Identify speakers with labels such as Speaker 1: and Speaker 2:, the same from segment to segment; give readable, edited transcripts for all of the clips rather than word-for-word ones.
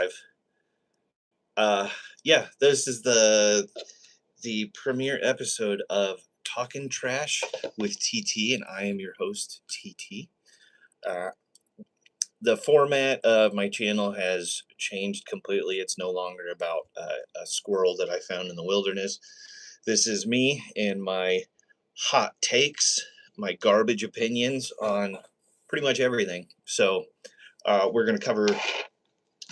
Speaker 1: live. Uh, yeah, this is the premiere episode of Talkin Trash with TT, and I am your host, TT. Uh, the format of my channel has changed completely. It's no longer about a squirrel that I found in the wilderness. This is me and my hot takes, my garbage opinions on pretty much everything. So we're going to cover,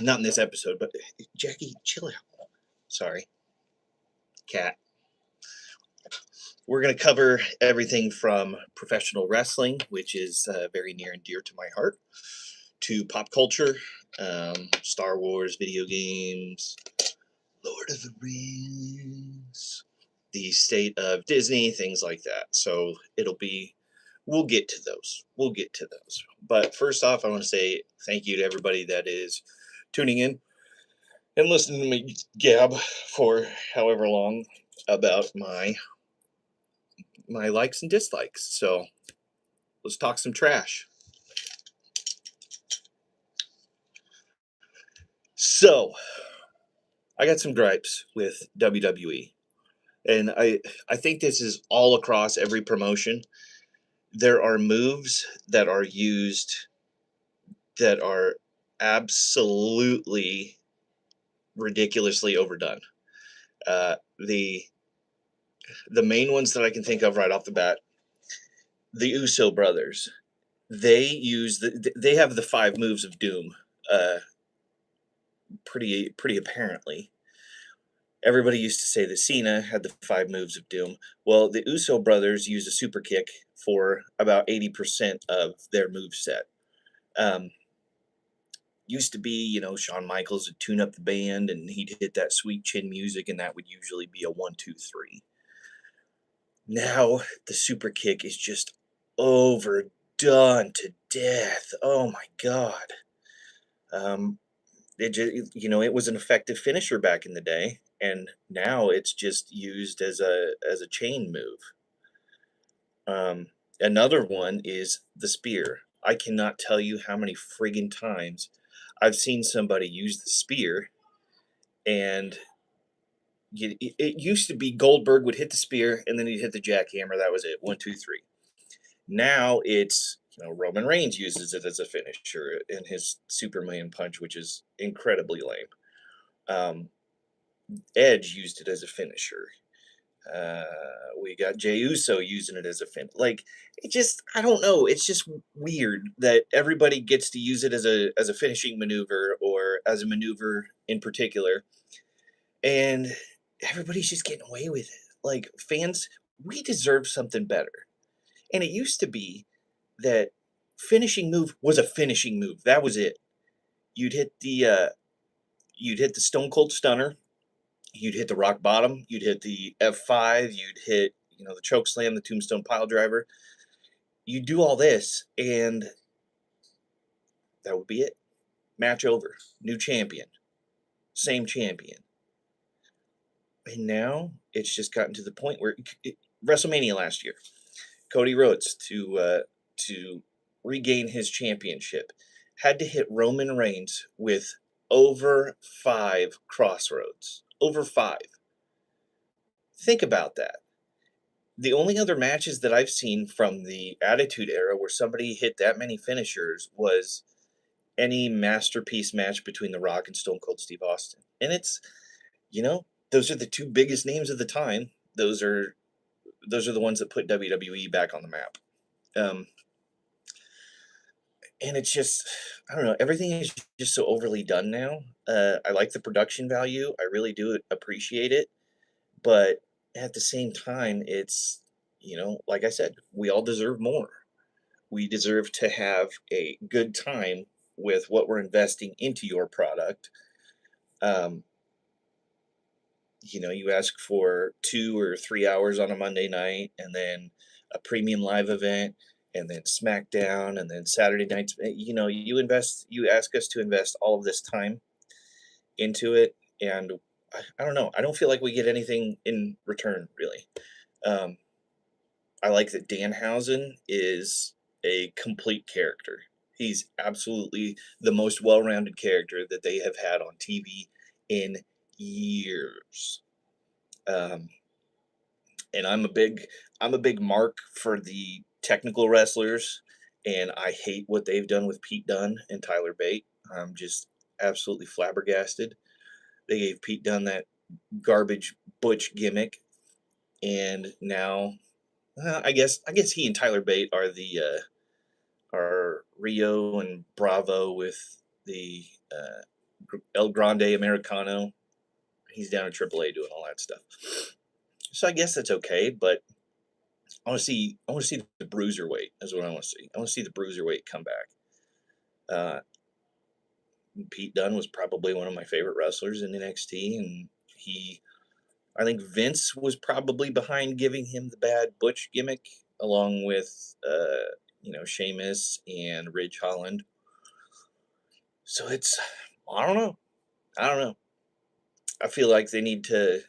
Speaker 1: not in this episode, but Jackie, chill out. Sorry, cat. We're going to cover everything from professional wrestling, which is very near and dear to my heart, to pop culture, Star Wars, video games, Lord of the Rings, the state of Disney, things like that. So we'll get to those. We'll get to those. But first off, I want to say thank you to everybody that is tuning in and listening to me gab for however long about my likes and dislikes. So let's talk some trash. So I got some gripes with WWE. And I think this is all across every promotion. There are moves that are used that are absolutely ridiculously overdone. Uh, the the main ones that I can think of right off the bat, the Uso brothers. They have the five moves of doom. Uh, pretty apparently. Everybody used to say that Cena had the five moves of doom. Well, the Uso brothers use a super kick for about 80% of their move set. Um, used to be, Shawn Michaels would tune up the band and he'd hit that sweet chin music, and that would usually be a 1, 2, 3. Now the super kick is just overdone to death. Oh my God. Um, it was an effective finisher back in the day, and now it's just used as a chain move. Another one is the spear. I cannot tell you how many friggin' times I've seen somebody use the spear, and it used to be Goldberg would hit the spear and then he'd hit the jackhammer. That was it. 1, 2, 3. Now it's Roman Reigns uses it as a finisher in his Superman punch, which is incredibly lame. Edge used it as a finisher. Uh, we got Jey Uso using it as a fin. Like, I don't know. It's just weird that everybody gets to use it as a finishing maneuver or as a maneuver in particular, and everybody's just getting away with it. Like, fans, we deserve something better. And it used to be that finishing move was a finishing move. That was it. You'd hit the Stone Cold Stunner. You'd hit the rock bottom. You'd hit the F5. You'd hit the choke slam, the tombstone pile driver. You do all this, and that would be it. Match over. New champion. Same champion. And now it's just gotten to the point where WrestleMania last year, Cody Rhodes to regain his championship had to hit Roman Reigns with over 5 crossroads. Over 5. Think about that. The only other matches that I've seen from the Attitude Era where somebody hit that many finishers was any masterpiece match between The Rock and Stone Cold Steve Austin. And those are the two biggest names of the time. Those are the ones that put WWE back on the map. And it's just, I don't know, everything is just so overly done now. I like the production value. I really do appreciate it. But at the same time, it's, like I said, we all deserve more. We deserve to have a good time with what we're investing into your product. You ask for 2 or 3 hours on a Monday night, and then a premium live event, and then SmackDown, and then Saturday nights. You ask us to invest all of this time into it, and I don't know. I don't feel like we get anything in return, really. I like that Danhausen is a complete character. He's absolutely the most well-rounded character that they have had on TV in years. Um, and I'm a big mark for the technical wrestlers, and I hate what they've done with Pete Dunne and Tyler Bate. I'm just absolutely flabbergasted. They gave Pete Dunne that garbage butch gimmick, and now I guess he and Tyler Bate are Rio and Bravo with the uh, El Grande Americano. He's down in AAA doing all that stuff. So I guess that's okay, but I want to see the bruiserweight is what I want to see. I want to see the bruiserweight come back. Uh, Pete Dunne was probably one of my favorite wrestlers in NXT, and I think Vince was probably behind giving him the bad Butch gimmick, along with Sheamus and Ridge Holland. So I don't know, I don't know. I feel like they need to.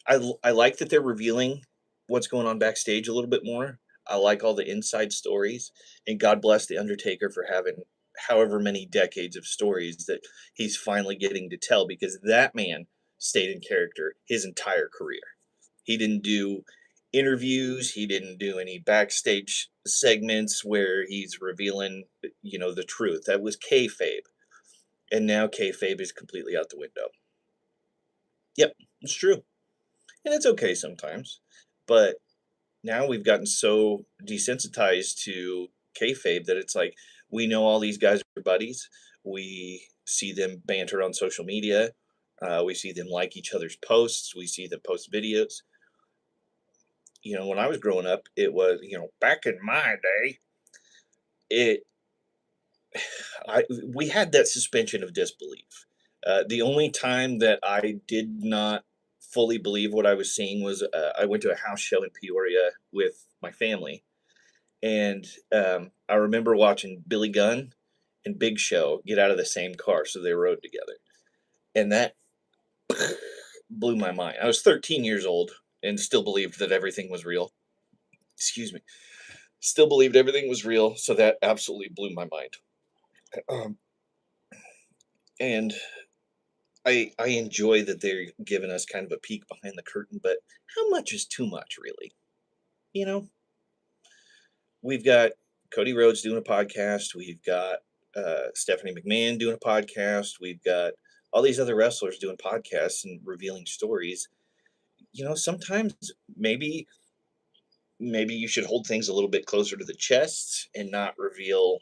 Speaker 1: I like that they're revealing what's going on backstage a little bit more. I like all the inside stories, and God bless the Undertaker for having however many decades of stories that he's finally getting to tell, because that man stayed in character his entire career. He didn't do interviews, he didn't do any backstage segments where he's revealing, the truth. That was kayfabe, and now kayfabe is completely out the window. Yep, it's true, and it's okay sometimes, but now we've gotten so desensitized to kayfabe that it's like we know all these guys are buddies. We see them banter on social media. We see them like each other's posts. We see them post videos. When I was growing up, it was, back in my day, it we had that suspension of disbelief. The only time that I did not fully believe what I was seeing was I went to a house show in Peoria with my family, and I remember watching Billy Gunn and Big Show get out of the same car, so they rode together, and that blew my mind. I was 13 years old and still believed that everything was real. Excuse me. Still believed everything was real, so that absolutely blew my mind. Um, and I enjoy that they're giving us kind of a peek behind the curtain, but how much is too much, really? You know, we've got Cody Rhodes doing a podcast. We've got Stephanie McMahon doing a podcast. We've got all these other wrestlers doing podcasts and revealing stories. Sometimes maybe maybe you should hold things a little bit closer to the chest and not reveal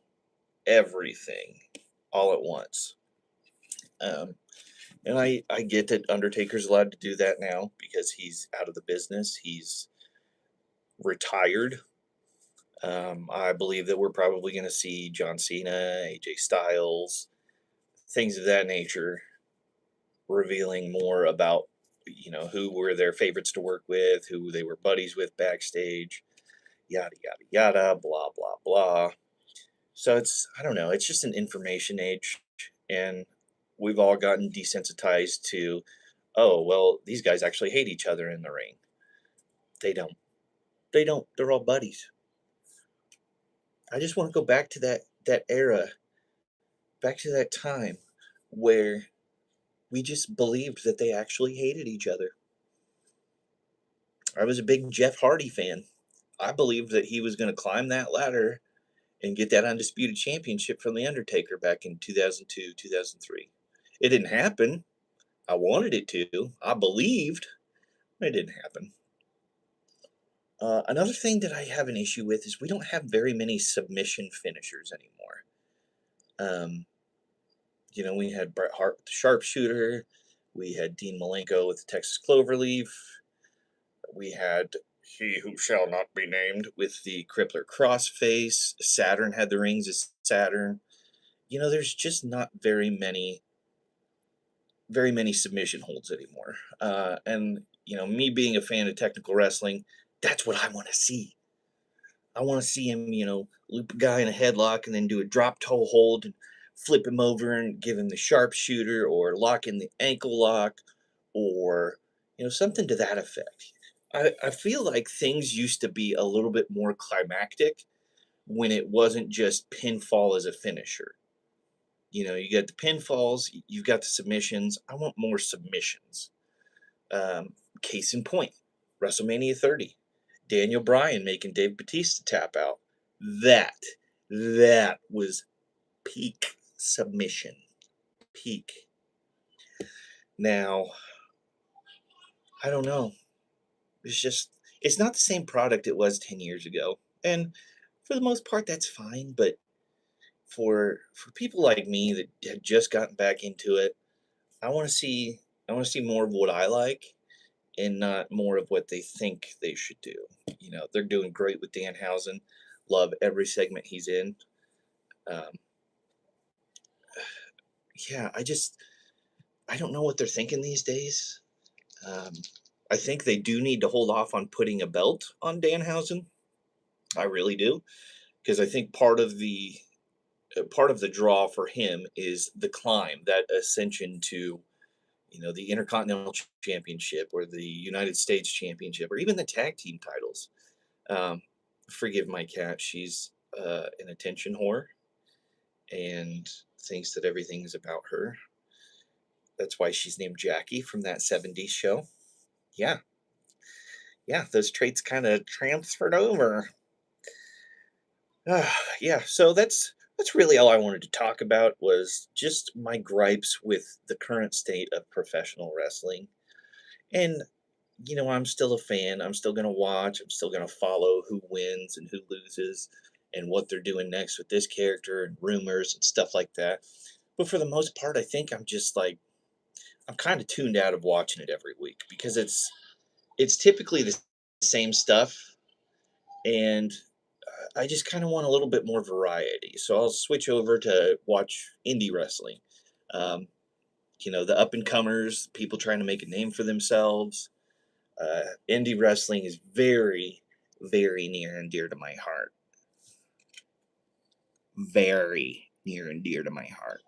Speaker 1: everything all at once. Um, and I get that Undertaker's allowed to do that now because he's out of the business. He's retired. I believe that we're probably going to see John Cena, AJ Styles, things of that nature, revealing more about who were their favorites to work with, who they were buddies with backstage, yada yada yada, blah blah blah. So I don't know, it's just an information age, and we've all gotten desensitized to, oh well, these guys actually hate each other in the ring. They don't. They don't. They're all buddies. I just want to go back to that era, back to that time where we just believed that they actually hated each other. I was a big Jeff Hardy fan. I believed that he was going to climb that ladder and get that undisputed championship from the Undertaker back in 2002, 2003. It didn't happen. I wanted it to. I believed. It didn't happen. Another thing that I have an issue with is we don't have very many submission finishers anymore. Um, we had Bret Hart with the sharpshooter. We had Dean Malenko with the Texas Cloverleaf. We had He Who Shall Not Be Named with the Crippler Crossface. Saturn had the rings of Saturn. There's just not very many submission holds anymore. And me being a fan of technical wrestling, that's what I want to see. I want to see him, loop a guy in a headlock and then do a drop toe hold and flip him over and give him the sharpshooter, or lock in the ankle lock, or something to that effect. I feel like things used to be a little bit more climactic when it wasn't just pinfall as a finisher. You know, you got the pinfalls, you've got the submissions. I want more submissions. Um, Case in point, WrestleMania 30, Daniel Bryan making Dave Batista tap out. That, that was peak submission. Peak. Now, I don't know. It's just, it's not the same product it was 10 years ago. And for the most part, that's fine. But for people like me that had just gotten back into it, I want to see I want to see more of what I like and not more of what they think they should do. You know, they're doing great with Danhausen. Love every segment he's in. Um, yeah, I don't know what they're thinking these days. Um, I think they do need to hold off on putting a belt on Danhausen. I really do, because I think part of the draw for him is the climb, that ascension to, you know, the Intercontinental Championship or the United States Championship or even the tag team titles. Um, Forgive my cat; she's an attention whore and thinks that everything is about her. That's why she's named Jackie from that '70s show. Yeah, yeah, those traits kind of transferred over. Yeah, so that's really all I wanted to talk about was just my gripes with the current state of professional wrestling. And you know, I'm still a fan. I'm still gonna watch. I'm still gonna follow who wins and who loses and what they're doing next with this character and rumors and stuff like that. But for the most part, I think I'm just like I'm kind of tuned out of watching it every week because it's typically the same stuff and I just kind of want a little bit more variety. So I'll switch over to watch indie wrestling. Um, you know, the up and comers, people trying to make a name for themselves. Indie wrestling is very, very near and dear to my heart. Very near and dear to my heart.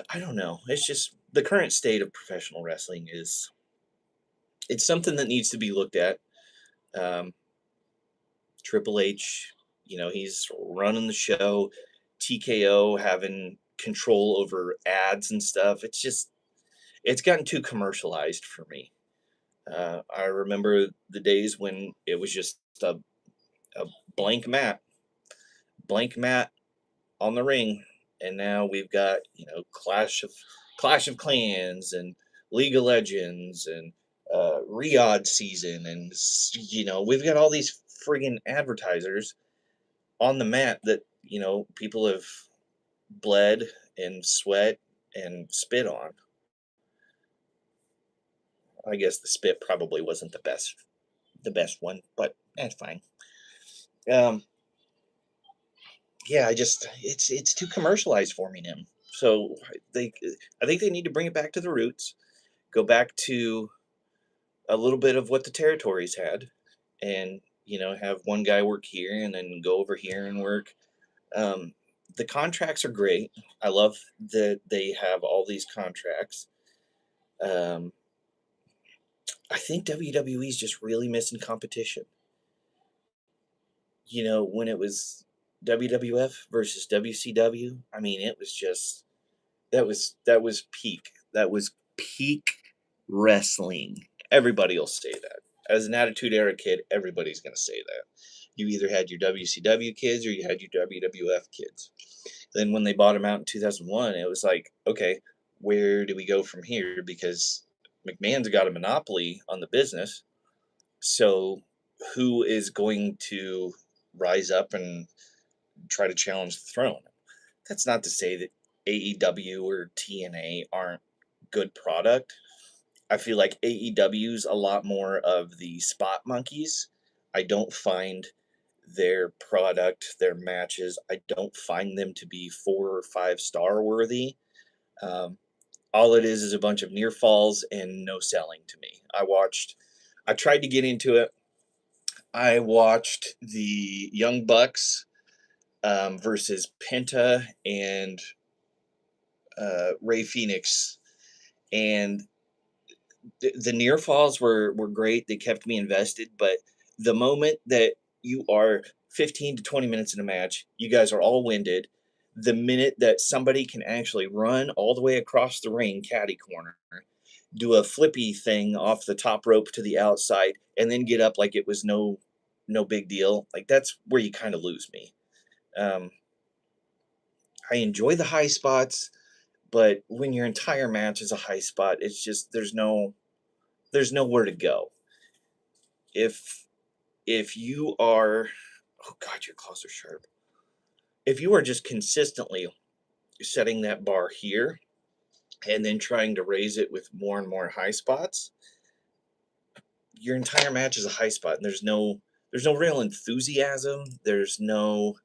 Speaker 1: I don't know. It's just the current state of professional wrestling is it's something that needs to be looked at. Um, Triple H, you know, he's running the show. TKO having control over ads and stuff. It's just it's gotten too commercialized for me. I remember the days when it was just a blank mat, blank mat on the ring, and now we've got Clash of Clans and League of Legends and Riyadh season, and you know we've got all these friggin' advertisers on the mat that you know people have bled and sweat and spit on. I guess the spit probably wasn't the best one, but that's fine. Um, yeah, it's too commercialized for me now. So they I think they need to bring it back to the roots, go back to a little bit of what the territories had, and you know have one guy work here and then go over here and work. Um, the contracts are great. I love that they have all these contracts. Um, I think WWE is just really missing competition. You know, when it was WWF versus WCW, I mean, it was just that was peak. That was peak wrestling. Everybody will say that. As an Attitude Era kid, everybody's gonna say that. You either had your WCW kids or you had your WWF kids. Then when they bought them out in 2001, it was like, okay, where do we go from here? Because McMahon's got a monopoly on the business. So who is going to rise up and try to challenge the throne? That's not to say that AEW or TNA aren't good product. I feel like AEW's a lot more of the spot monkeys. I don't find their product, their matches, I don't find them to be 4 or 5 star worthy. Um, all it is a bunch of near falls and no selling to me. I tried to get into it. I watched the Young Bucks versus Penta and Ray Phoenix, and the near falls were great. They kept me invested, but the moment that you are 15 to 20 minutes in a match. You guys are all winded. The minute that somebody can actually run all the way across the ring, catty corner, do a flippy thing off the top rope to the outside, and then get up like it was no big deal. Like that's where you kind of lose me. Um, I enjoy the high spots, but when your entire match is a high spot, it's just there's nowhere to go. If you are, oh god, your claws are sharp. If you are just consistently setting that bar here and then trying to raise it with more and more high spots, your entire match is a high spot, and there's no real enthusiasm. There's no,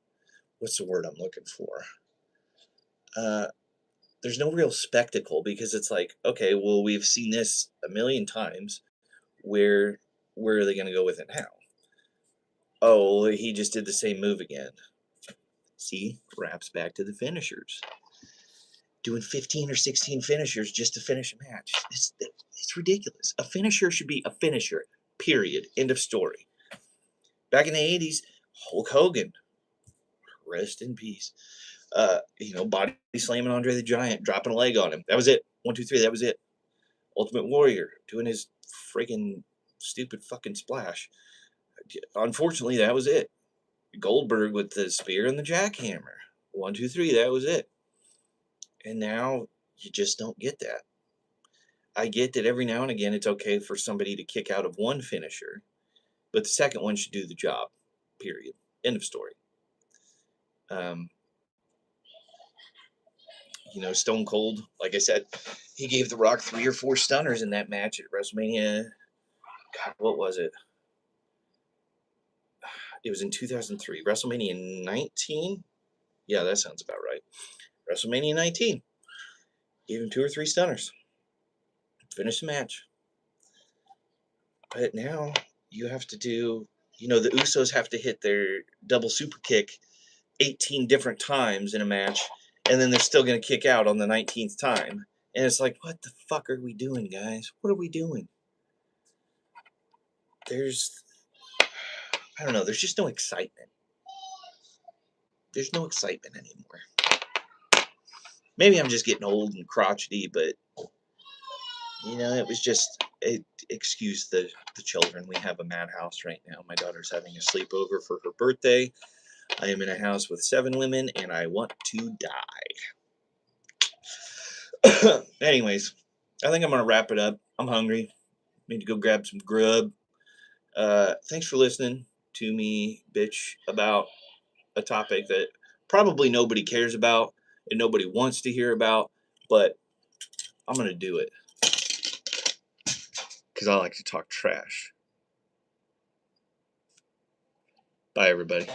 Speaker 1: what's the word I'm looking for? Uh, there's no real spectacle because it's like, okay, well, we've seen this a million times. Where where are they going to go with it now? Oh, he just did the same move again. See, wraps back to the finishers. Doing 15 or 16 finishers just to finish a match. It's ridiculous. A finisher should be a finisher. Period. End of story. Back in the 80s, Hulk Hogan, rest in peace. Body slamming Andre the Giant, dropping a leg on him. That was it. 1, 2, 3. That was it. Ultimate Warrior doing his freaking stupid fucking splash. Unfortunately, that was it. Goldberg with the spear and the jackhammer. 1, 2, 3. That was it. And now you just don't get that. I get that every now and again it's okay for somebody to kick out of one finisher, but the second one should do the job. Period. End of story. Um, Stone Cold, like I said, he gave The Rock 3 or 4 stunners in that match at WrestleMania. God, what was it? It was in 2003. WrestleMania 19? Yeah, that sounds about right. WrestleMania 19. Gave him 2 or 3 stunners. Finished the match. But now you have to do, the Usos have to hit their double super kick 18 different times in a match, and then they're still going to kick out on the 19th time. And it's like, what the fuck are we doing, guys? What are we doing? I don't know, there's just no excitement. There's no excitement anymore. Maybe I'm just getting old and crotchety, but, it was just, excuse the children. We have a madhouse right now. My daughter's having a sleepover for her birthday. I am in a house with 7 women, and I want to die. Anyways, I think I'm going to wrap it up. I'm hungry. Need to go grab some grub. Thanks for listening to me bitch about a topic that probably nobody cares about and nobody wants to hear about, but I'm going to do it because I like to talk trash. Bye, everybody.